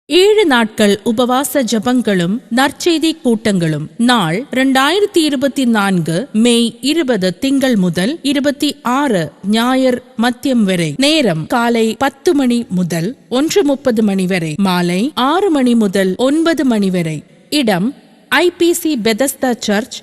7 நாட்கள் உபவாச ஜபங்களும் நற்செய்தி கூட்டங்களும். நாள் 2024 மே 20 திங்கள் முதல் 26 ஞாயிறு மதியம் வரை. நேரம் காலை 10 மணி முதல் 1:30 மணி வரை, மாலை 6 மணி முதல் 9 மணி வரை. இடம் ஐபிசி பெதஸ்தா சர்ச்,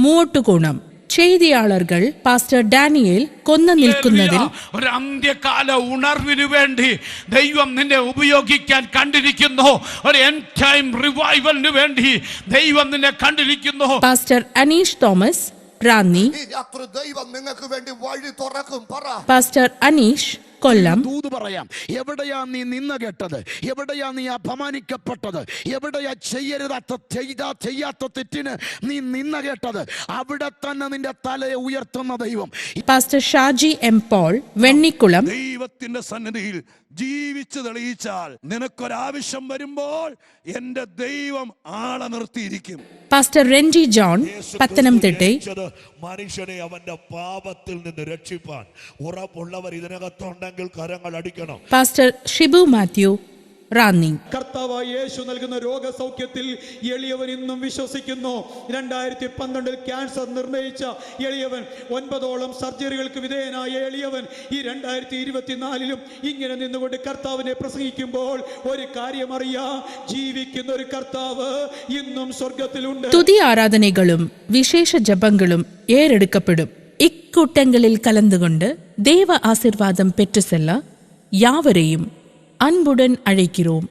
மூட்டுகுணம். ചെയ്തിയാളர்கள் പാസ്റ്റർ ഡാനിയേൽ കൊന്നു നിൽക്കുന്നതിൽ ഒരു അന്ത്യകാല ഉണർവിനു വേണ്ടി ദൈവം നിന്നെ ഉപയോഗിക്കാൻ കണ്ടിരിക്കുന്നു. ഒരു എൻഡ് ടൈം റിവൈവലിനു വേണ്ടി ദൈവം നിന്നെ കണ്ടിരിക്കുന്നു. പാസ്റ്റർ അനീഷ് തോമസ് റാന്നി, ദൈവം നിങ്ങൾക്ക് വേണ്ടി വഴി തുറക്കും. പാസ്റ്റർ അനീഷ് കൊല്ലം. ദൂത് പറയാം, എവിടെയാ നീ നിന്ന കേട്ടത്, എവിടെയാ നീ അപമാനിക്കപ്പെട്ടത്, എവിടെയാ ചെയ്യാത്ത തെറ്റിന് നീ നിന്ന കേട്ടത്, അവിടെ തന്നെ നിന്റെ തലയെ ഉയർത്തുന്ന ദൈവം. Pastor Shaji M Paul Vennikkulam. ദൈവത്തിന്റെ സന്നിധിയിൽ ജീവിച്ചു തെളിയിച്ചാൽ നിനക്കൊരാവശ്യം വരുമ്പോൾ എന്റെ ദൈവം ആളെ നിർത്തിയിരിക്കും. Pastor Renji John Pathanamthitta. മനുഷ്യനെ അവന്റെ പാപത്തിൽ നിന്ന് രക്ഷിപ്പാൻ ഉറപ്പുള്ളവർ ഇതിനകത്തുണ്ടെങ്കിൽ കരങ്ങൾ അടിക്കണം. Pastor Shibu Mathew Ranni. കർത്താവായ യേശു നൽകുന്ന രോഗസൗഖ്യത്തിൽ എളിയവൻ ഇന്നും വിശ്വസിക്കുന്നു. 2012 ക്യാൻസർ നിർണയിച്ച എളിയവൻ, 9ഓളം സർജറികൾക്ക് വിധേയനായ എളിയവൻ ഈ 2024 ഇങ്ങനെ നിന്നുകൊണ്ട് കർത്താവിനെ പ്രസംഗിക്കുമ്പോൾ ഒരു കാര്യം അറിയാം, ജീവിക്കുന്ന ഒരു കർത്താവ് ഇന്നും സ്വർഗത്തിലുണ്ട്. തുതി ആരാധനകളും വിശേഷ ജപങ്ങളും ഏറെടുക്കപ്പെടും. ഇക്കൂട്ടങ്ങളിൽ കലந்துകൊണ്ട് தேவ ஆசீர்வாதம் பெற்று செல்ல யாவரையும் அன்புடன் அழைக்கிறோம்.